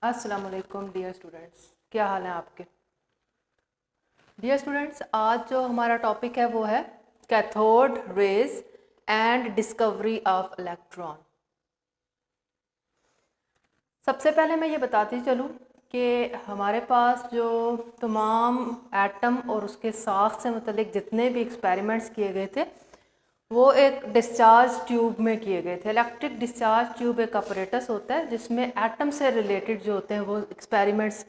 अस्सलाम वालेकुम dear students, क्या हाल है आपके। डियर स्टूडेंट्स, आज जो हमारा टॉपिक है वो है cathode rays and discovery of electron. सबसे पहले मैं ये बताती चलूँ कि हमारे पास जो तमाम एटम और उसके साख से मुतल्लिक जितने भी एक्सपेरिमेंट्स किए गए थे वो एक डिस्चार्ज ट्यूब में किए गए थे। इलेक्ट्रिक डिस्चार्ज ट्यूब एक अपरेटस होता है जिसमें एटम से रिलेटेड जो होते हैं वो एक्सपेरिमेंट्स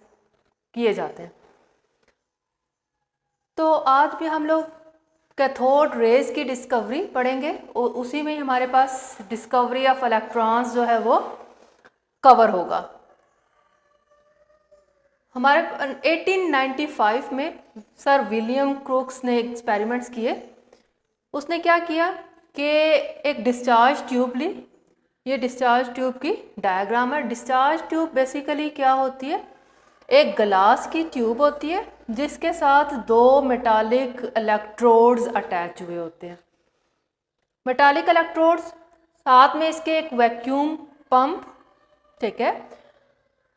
किए जाते हैं। तो आज भी हम लोग कैथोड रेज की डिस्कवरी पढ़ेंगे और उसी में ही हमारे पास डिस्कवरी ऑफ इलेक्ट्रॉन्स जो है वो कवर होगा। हमारे 1895 में सर विलियम क्रूक्स ने एक्सपेरिमेंट्स किए। उसने क्या किया कि एक डिस्चार्ज ट्यूब ली। ये डिस्चार्ज ट्यूब की डायग्राम है। डिस्चार्ज ट्यूब बेसिकली क्या होती है, एक ग्लास की ट्यूब होती है जिसके साथ दो मेटालिक इलेक्ट्रोड्स अटैच हुए होते हैं। मेटालिक इलेक्ट्रोड्स, साथ में इसके एक वैक्यूम पंप, ठीक है,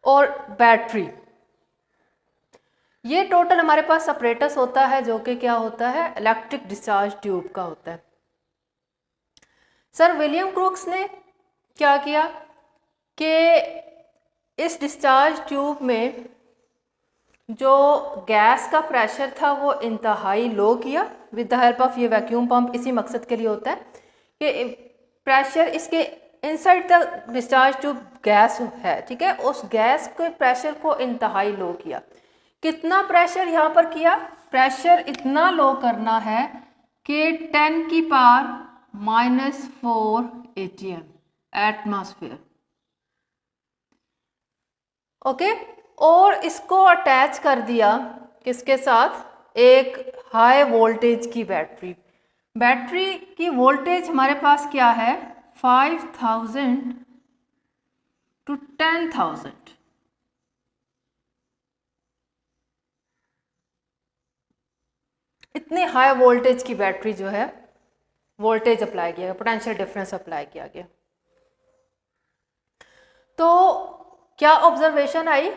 और बैटरी। ये टोटल हमारे पास सेपरेटस होता है जो कि क्या होता है, इलेक्ट्रिक डिस्चार्ज ट्यूब का होता है। सर विलियम क्रूक्स ने क्या किया कि इस डिस्चार्ज ट्यूब में जो गैस का प्रेशर था वो इंतहाई लो किया विद द हेल्प ऑफ ये वैक्यूम पंप। इसी मकसद के लिए होता है कि प्रेशर इसके inside the discharge tube gas है, ठीक है, उस गैस के प्रेशर को इंतहाई लो किया। कितना प्रेशर यहाँ पर किया, प्रेशर इतना लो करना है कि 10 की पावर -4 atm एटमॉस्फेयर, ओके। और इसको अटैच कर दिया किसके साथ, एक हाई वोल्टेज की बैटरी। बैटरी की वोल्टेज हमारे पास क्या है, 5000 to 10,000। इतनी हाई वोल्टेज की बैटरी जो है वोल्टेज अप्लाई किया गया, पोटेंशियल डिफरेंस अप्लाई किया गया। तो क्या ऑब्जर्वेशन आई,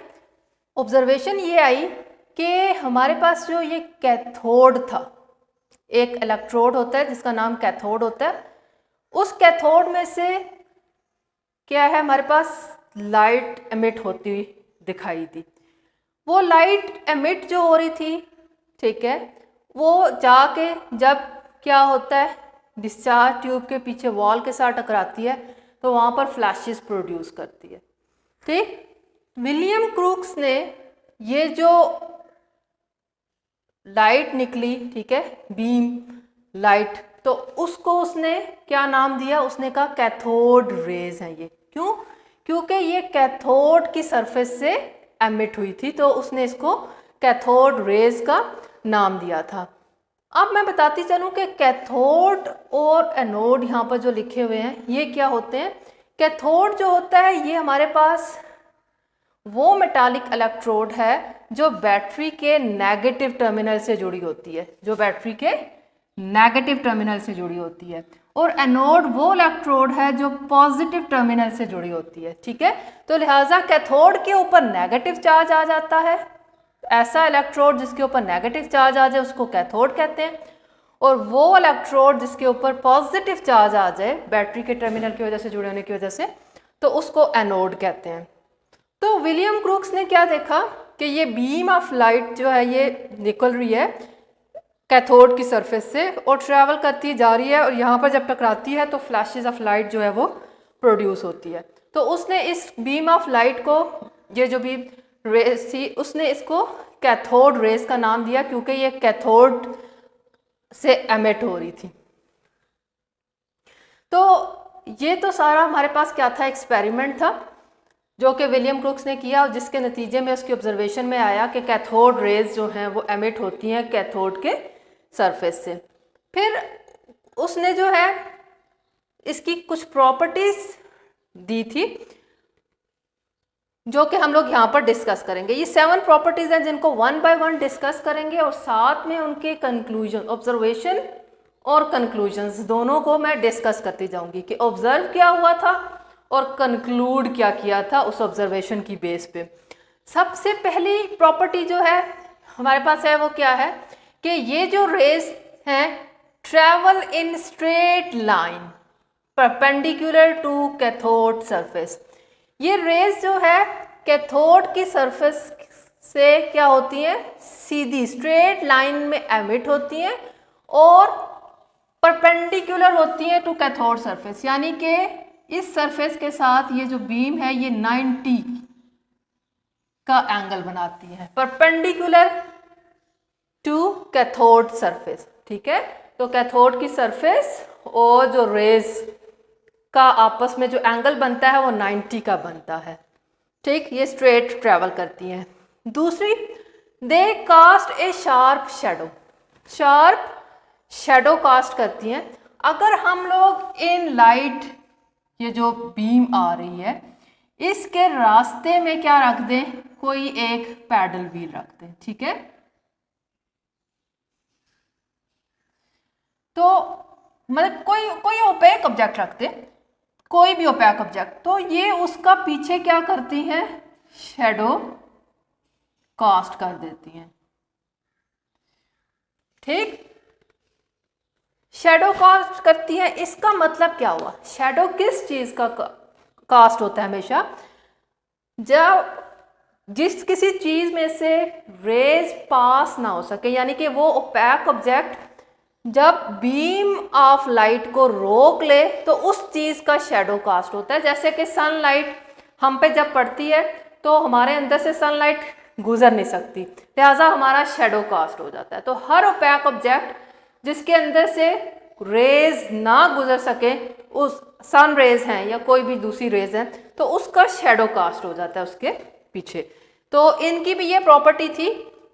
ऑब्जर्वेशन ये आई कि हमारे पास जो ये कैथोड था, एक इलेक्ट्रोड होता है जिसका नाम कैथोड होता है, उस कैथोड में से क्या है, हमारे पास लाइट एमिट होती हुई दिखाई दी। वो लाइट एमिट जो हो रही थी, ठीक है, वो जाके जब क्या होता है, डिस्चार्ज ट्यूब के पीछे वॉल के साथ टकराती है तो वहाँ पर फ्लैशेस प्रोड्यूस करती है, ठीक। विलियम क्रूक्स ने ये जो लाइट निकली, ठीक है, बीम लाइट, तो उसको उसने क्या नाम दिया, उसने कहा कैथोड रेज है ये। क्यों, क्योंकि ये कैथोड की सरफेस से एमिट हुई थी, तो उसने इसको कैथोड रेज का नाम दिया था। अब मैं बताती चलूँ कि कैथोड और एनोड यहाँ पर जो लिखे हुए हैं ये क्या होते हैं। कैथोड जो होता है ये हमारे पास वो मेटालिक इलेक्ट्रोड है जो बैटरी के नेगेटिव टर्मिनल से जुड़ी होती है, जो बैटरी के नेगेटिव टर्मिनल से जुड़ी होती है। और एनोड वो इलेक्ट्रोड है जो पॉजिटिव टर्मिनल से जुड़ी होती है, ठीक है। तो लिहाजा कैथोड के ऊपर नेगेटिव चार्ज आ जाता है, ऐसा इलेक्ट्रोड जिसके ऊपर नेगेटिव चार्ज आ जाए उसको कैथोड कहते हैं, और वो इलेक्ट्रोड जिसके ऊपर पॉजिटिव चार्ज आ जाए बैटरी के टर्मिनल की वजह से जुड़े होने की वजह से, तो उसको एनोड कहते हैं। तो विलियम क्रूक्स ने क्या देखा कि ये बीम ऑफ लाइट जो है ये निकल रही है कैथोड की सरफेस से और ट्रैवल करती जा रही है, और यहाँ पर जब टकराती है तो फ्लैशेस ऑफ लाइट जो है वो प्रोड्यूस होती है। तो उसने इस बीम ऑफ लाइट को, ये जो भी रेस थी, उसने इसको कैथोड रेस का नाम दिया क्योंकि ये कैथोड से एमिट हो रही थी। तो ये तो सारा हमारे पास क्या था, एक्सपेरिमेंट था जो कि विलियम क्रूक्स ने किया, और जिसके नतीजे में उसकी ऑब्जर्वेशन में आया कि कैथोड रेज जो हैं वो एमिट होती हैं कैथोड के सरफेस से। फिर उसने जो है इसकी कुछ प्रॉपर्टीज दी थी जो कि हम लोग यहाँ पर डिस्कस करेंगे। ये 7 प्रॉपर्टीज हैं जिनको 1 बाय 1 डिस्कस करेंगे, और साथ में उनके कंक्लूजन, ऑब्जर्वेशन और कंक्लूजन्स दोनों को मैं डिस्कस करती जाऊंगी कि ऑब्जर्व क्या हुआ था और कंक्लूड क्या किया था उस ऑब्जर्वेशन की बेस पे। सबसे पहली प्रॉपर्टी जो है हमारे पास है वो क्या है कि ये जो रेज हैं travel in straight line perpendicular to cathode surface. ये रेज जो है कैथोड की सरफेस से क्या होती हैं, सीधी स्ट्रेट लाइन में एमिट होती हैं और परपेंडिकुलर होती हैं टू कैथोड सरफेस, यानी कि इस सरफेस के साथ ये जो बीम है ये 90 का एंगल बनाती है, परपेंडिकुलर टू कैथोड सरफेस। ठीक है, तो कैथोड की सरफेस और जो रेज का आपस में जो एंगल बनता है वो 90 का बनता है। ठीक, ये स्ट्रेट ट्रेवल करती हैं। दूसरी, they cast a sharp shadow, sharp shadow cast करती हैं। अगर हम लोग इन लाइट ये जो बीम आ रही है इसके रास्ते में क्या रख दें, कोई एक पैडल व्हील रख दें, ठीक है, तो मतलब कोई ओपेक ऑब्जेक्ट रख दें, कोई भी ओपेक ऑब्जेक्ट, तो ये उसका पीछे क्या करती हैं, शेडो कास्ट कर देती हैं। ठीक, शेडो कास्ट करती है, इसका मतलब क्या हुआ, शेडो किस चीज का कास्ट होता है हमेशा, जब जिस किसी चीज में से रेज पास ना हो सके, यानी कि वो ओपैक ऑब्जेक्ट जब बीम ऑफ लाइट को रोक ले तो उस चीज का शेडो कास्ट होता है। जैसे कि सनलाइट हम पे जब पड़ती है तो हमारे अंदर से सनलाइट गुजर नहीं सकती, लिहाजा हमारा शेडो कास्ट हो जाता है। तो हर ओपैक ऑब्जेक्ट जिसके अंदर से रेज ना गुजर सके, उस सन रेज हैं या कोई भी दूसरी रेज हैं, तो उसका शेडो कास्ट हो जाता है उसके पीछे। तो इनकी भी ये प्रॉपर्टी थी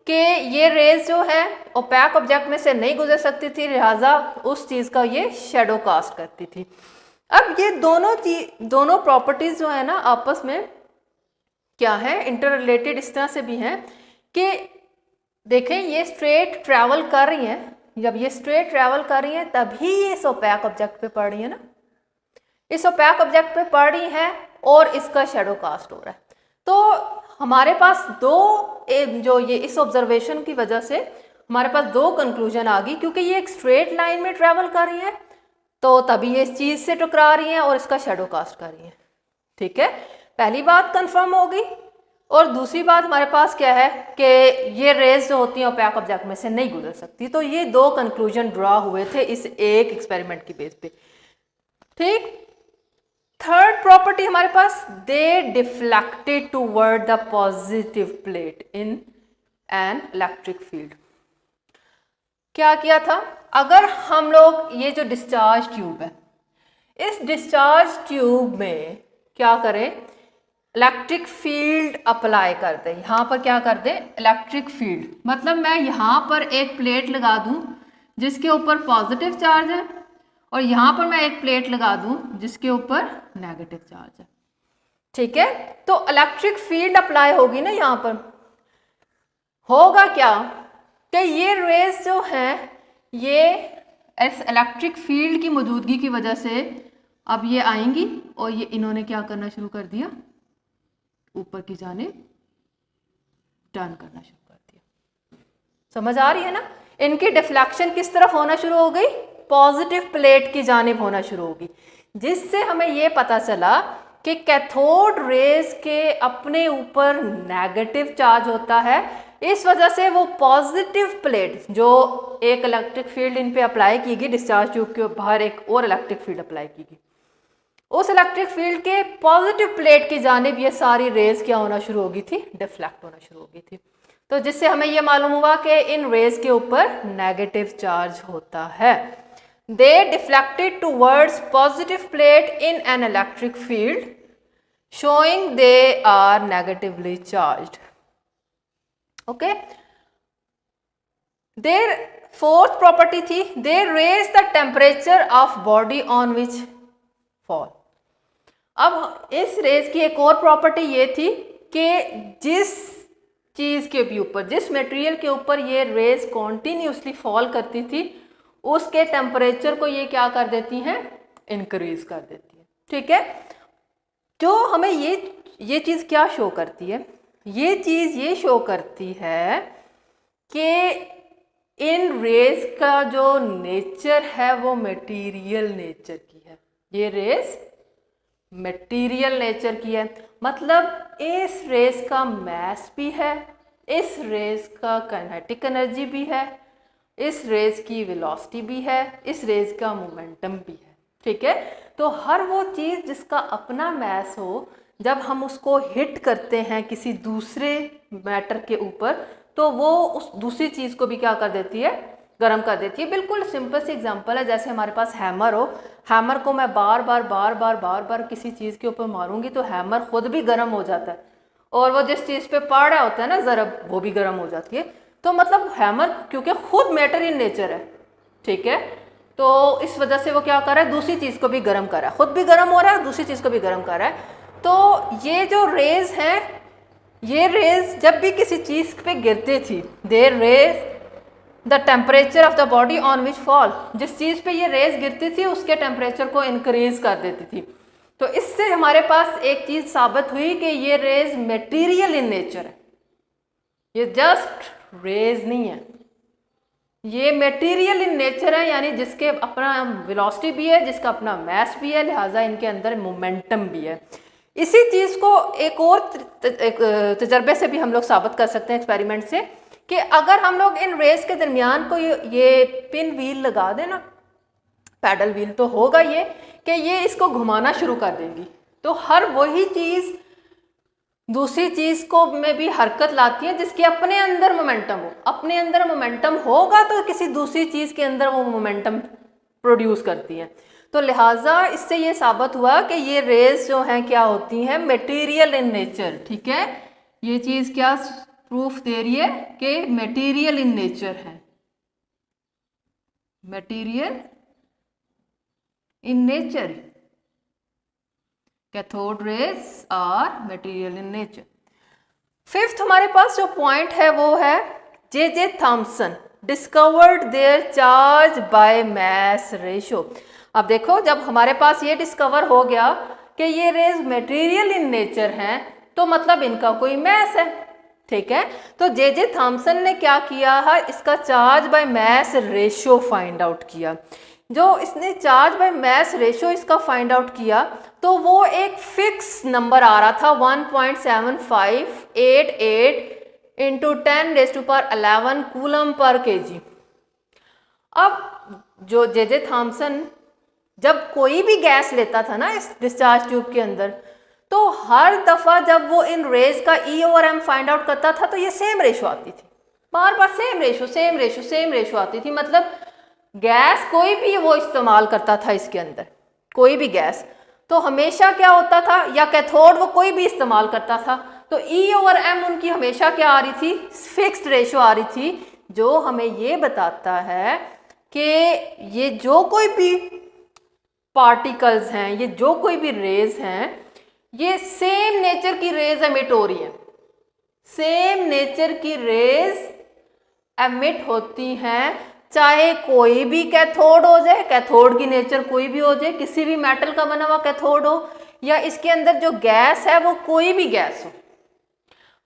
कि ये रेज जो है ओपैक ऑब्जेक्ट में से नहीं गुजर सकती थी, लिहाजा उस चीज़ का ये शेडो कास्ट करती थी। अब ये दोनों प्रॉपर्टीज जो है ना आपस में क्या है, इंटर रिलेटेड इस तरह से भी हैं कि देखें ये स्ट्रेट ट्रैवल कर रही हैं, जब ये स्ट्रेट ट्रैवल कर रही हैं तभी ये इस ओपैक ऑब्जेक्ट पे पड़ रही है ना, इस ओपैक ऑब्जेक्ट पे पड़ रही हैं और इसका शेडो कास्ट हो रहा है। तो हमारे पास जो ये इस ऑब्जर्वेशन की वजह से हमारे पास दो कंक्लूजन आ गई, क्योंकि ये एक स्ट्रेट लाइन में ट्रैवल कर रही है तो तभी ये इस चीज़ से टकरा रही हैं और इसका शेडो कास्ट कर रही हैं। ठीक है, पहली बात कंफर्म हो गई। और दूसरी बात हमारे पास क्या है कि ये रेज जो होती हैं ओपैक ऑब्जेक्ट में से नहीं गुजर सकती। तो ये दो कंक्लूजन ड्रॉ हुए थे इस एक एक्सपेरिमेंट की बेस पे। ठीक, थर्ड प्रॉपर्टी हमारे पास, they deflected toward the positive plate in an electric field. क्या किया था, अगर हम लोग ये जो डिस्चार्ज ट्यूब है, इस डिस्चार्ज ट्यूब में क्या करें, इलेक्ट्रिक फील्ड अप्लाई कर दें। यहाँ पर क्या कर दें, इलेक्ट्रिक फील्ड, मतलब मैं यहाँ पर एक प्लेट लगा दूँ जिसके ऊपर पॉजिटिव चार्ज है और यहाँ पर मैं एक प्लेट लगा दूँ जिसके ऊपर नेगेटिव चार्ज है। ठीक है, तो इलेक्ट्रिक फील्ड अप्लाई होगी ना, यहाँ पर होगा क्या कि ये रेज जो हैं ये इस इलेक्ट्रिक फील्ड की मौजूदगी की वजह से अब ये आएंगी और ये इन्होंने क्या करना शुरू कर दिया, ऊपर की जानिब टर्न करना शुरू कर दिया। समझ आ रही है ना, इनकी डिफ्लेक्शन किस तरफ होना शुरू हो गई, पॉजिटिव प्लेट की जानिब होना शुरू होगी, जिससे हमें ये पता चला कि कैथोड रेज के अपने ऊपर नेगेटिव चार्ज होता है। इस वजह से वो पॉजिटिव प्लेट जो एक इलेक्ट्रिक फील्ड इन पे अप्लाई की गई, डिस्चार्ज ट्यूब के बाहर एक और इलेक्ट्रिक फील्ड अप्लाई की गई, उस इलेक्ट्रिक फील्ड के पॉजिटिव प्लेट की जानिब ये सारी रेज क्या होना शुरू हो गई थी, डिफ्लेक्ट होना शुरू हो गई थी। तो जिससे हमें ये मालूम हुआ कि इन रेज के ऊपर नेगेटिव चार्ज होता है। They deflected towards positive plate in an electric field showing they are negatively charged. Okay, their fourth property थी, they raise the temperature of body on which fall. अब इस रेज की एक और प्रॉपर्टी ये थी कि जिस चीज़ के भी ऊपर, जिस मटेरियल के ऊपर ये रेज कॉन्टीन्यूसली फॉल करती थी, उसके टेम्परेचर को ये क्या कर देती हैं, इंक्रीज कर देती है। ठीक है, जो हमें ये चीज़ क्या शो करती है, ये चीज़ ये शो करती है कि इन रेज का जो नेचर है वो मटेरियल नेचर की है। ये रेज मटेरियल नेचर की है, मतलब इस रेज का मास भी है, इस रेज का काइनेटिक एनर्जी भी है, इस रेज की वेलोसिटी भी है, इस रेज का मोमेंटम भी है। ठीक है, तो हर वो चीज़ जिसका अपना मास हो, जब हम उसको हिट करते हैं किसी दूसरे मैटर के ऊपर, तो वो उस दूसरी चीज़ को भी क्या कर देती है, गर्म कर देती है। बिल्कुल सिंपल सी एग्जांपल है, जैसे हमारे पास हैमर हो, हैमर को मैं बार बार किसी चीज़ के ऊपर मारूंगी तो हैमर खुद भी गर्म हो जाता है, और वो जिस चीज़ पे पड़ रहा होता है ना ज़रब, वो भी गर्म हो जाती है। तो मतलब हैमर क्योंकि खुद मैटर इन नेचर है, ठीक है, तो इस वजह से वो क्या कर रहा है, दूसरी चीज़ को भी गर्म कर रहा है, खुद भी गर्म हो रहा है, दूसरी चीज़ को भी गर्म कर रहा है। तो ये जो रेज हैं, ये रेज जब भी किसी चीज़ पे गिरती थी, they raise the temperature of the body on which fall, जिस चीज़ पे ये रेज गिरती थी उसके टेम्परेचर को इंक्रीज कर देती थी। तो इससे हमारे पास एक चीज़ साबित हुई कि ये रेज मटेरियल इन नेचर है, ये जस्ट रेज नहीं है, ये मटेरियल इन नेचर है, यानी जिसके अपना वेलोसिटी भी है, जिसका अपना मास भी है, लिहाजा इनके अंदर मोमेंटम भी है। इसी चीज़ को एक और तजर्बे से भी हम लोग साबित कर सकते हैं, एक्सपेरिमेंट से, कि अगर हम लोग इन रेस के दरमियान को ये पिन व्हील लगा दें ना, पैडल व्हील, तो होगा ये कि ये इसको घुमाना शुरू कर देंगी, तो हर वही चीज़ दूसरी चीज़ को में भी हरकत लाती है जिसके अपने अंदर मोमेंटम हो। अपने अंदर मोमेंटम होगा तो किसी दूसरी चीज़ के अंदर वो मोमेंटम प्रोड्यूस करती है। तो लिहाजा इससे ये साबित हुआ कि ये रेज जो हैं क्या होती हैं, मटेरियल इन नेचर। ठीक है, ये चीज़ क्या प्रूफ दे रही है कि मटेरियल इन नेचर है, material in nature, cathode rays are material in nature. Fifth हमारे पास जो पॉइंट है वो है J Thomson discovered their charge by mass ratio. अब देखो, जब हमारे पास ये डिस्कवर हो गया कि ये रेज मटेरियल इन नेचर हैं, तो मतलब इनका कोई मास है। ठीक है, तो जे थॉमसन ने क्या किया है, इसका charge by mass ratio find out किया। जो इसने चार्ज बाय मास रेशो इसका फाइंड आउट किया, तो वो एक फिक्स नंबर आ रहा था 1.7588 इंटू 10⁻11 कूलम पर केजी। अब जो जे थॉमसन जब कोई भी गैस लेता था ना इस डिस्चार्ज ट्यूब के अंदर, तो हर दफ़ा जब वो इन रेज का e over m find out करता था तो ये सेम रेशो आती थी, बार बार सेम रेशो आती थी। मतलब गैस कोई भी वो इस्तेमाल करता था इसके अंदर, कोई भी गैस, तो हमेशा क्या होता था, या कैथोड वो कोई भी इस्तेमाल करता था, तो ई ओवर एम उनकी हमेशा क्या आ रही थी, फिक्स्ड रेशो आ रही थी, जो हमें ये बताता है कि ये जो कोई भी पार्टिकल्स हैं, ये जो कोई भी रेज हैं, ये सेम नेचर की रेज एमिट हो रही है, सेम नेचर की रेज एमिट होती हैं, चाहे कोई भी कैथोड हो जाए, कैथोड की नेचर कोई भी हो जाए, किसी भी मेटल का बना हुआ कैथोड हो, या इसके अंदर जो गैस है वो कोई भी गैस हो,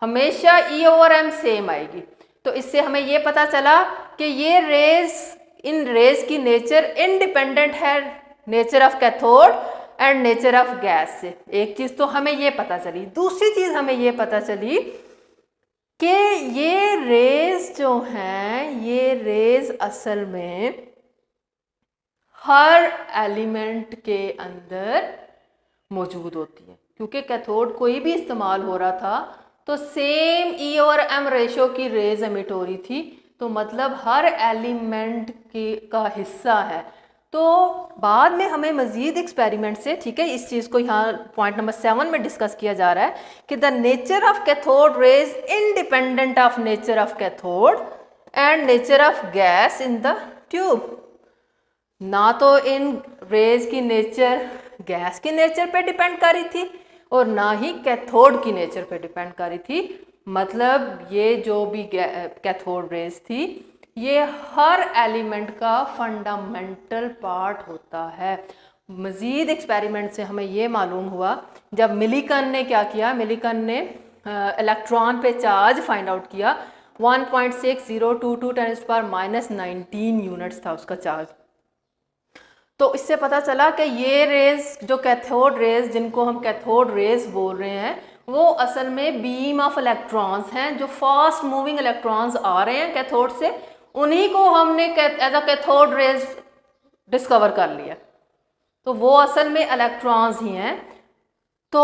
हमेशा ई ओवर एम सेम आएगी। तो इससे हमें ये पता चला कि ये रेज, इन रेज की नेचर इंडिपेंडेंट है nature of cathode and nature of gas से। एक चीज़ तो हमें ये पता चली। दूसरी चीज़ हमें ये पता चली कि ये रेज जो हैं, ये रेज असल में हर एलिमेंट के अंदर मौजूद होती है, क्योंकि कैथोड कोई भी इस्तेमाल हो रहा था तो सेम ई और एम रेशो की रेज एमिट हो रही थी, तो मतलब हर एलिमेंट का हिस्सा है। तो बाद में हमें मज़ीद एक्सपेरिमेंट से, ठीक है, इस चीज़ को यहाँ पॉइंट नंबर 7 में डिस्कस किया जा रहा है कि the nature of cathode rays independent of nature of cathode and nature of gas in the tube. ना तो इन रेज की नेचर गैस की नेचर पे डिपेंड कर रही थी और ना ही कैथोड की नेचर पे डिपेंड कर रही थी। मतलब ये जो भी कैथोड रेज थी, ये हर एलिमेंट का फंडामेंटल पार्ट होता है, मज़ीद एक्सपेरिमेंट से हमें ये मालूम हुआ, जब मिलीकन ने क्या किया, मिलीकन ने इलेक्ट्रॉन पे चार्ज फाइंड आउट किया, 1.6022 10⁻⁻19 यूनिट्स था उसका चार्ज। तो इससे पता चला कि ये रेज जो कैथोड रेज, जिनको हम कैथोड रेज बोल रहे हैं, वो असल में बीम ऑफ इलेक्ट्रॉन्स हैं, जो फास्ट मूविंग इलेक्ट्रॉन्स आ रहे हैं कैथोड से, उन्हीं को हमने as a cathode rays discover कर लिया। तो वो असल में इलेक्ट्रॉन्स ही हैं। तो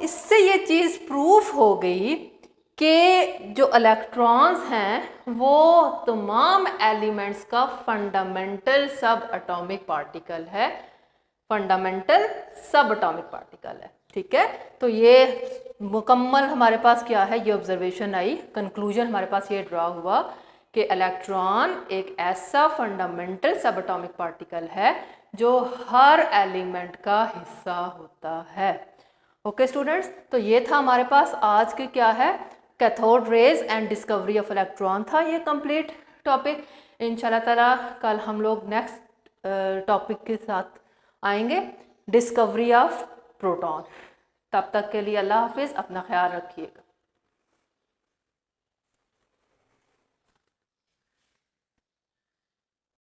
इससे ये चीज़ प्रूफ हो गई कि जो इलेक्ट्रॉन्स हैं वो तमाम एलिमेंट्स का फंडामेंटल सब एटॉमिक पार्टिकल है, फंडामेंटल सब एटॉमिक पार्टिकल है। ठीक है, तो ये मुकम्मल हमारे पास क्या है, ये ऑब्जर्वेशन आई, कंक्लूजन हमारे पास ये ड्रा हुआ कि इलेक्ट्रॉन एक ऐसा फंडामेंटल सब एटॉमिक पार्टिकल है जो हर एलिमेंट का हिस्सा होता है। ओके स्टूडेंट्स, तो ये था हमारे पास आज के क्या है, cathode rays and discovery of electron था ये कंप्लीट टॉपिक। इंशाल्लाह ताला कल हम लोग नेक्स्ट टॉपिक के साथ आएंगे, डिस्कवरी ऑफ प्रोटॉन। तब तक के लिए अल्लाह हाफिज़, अपना ख्याल रखिएगा।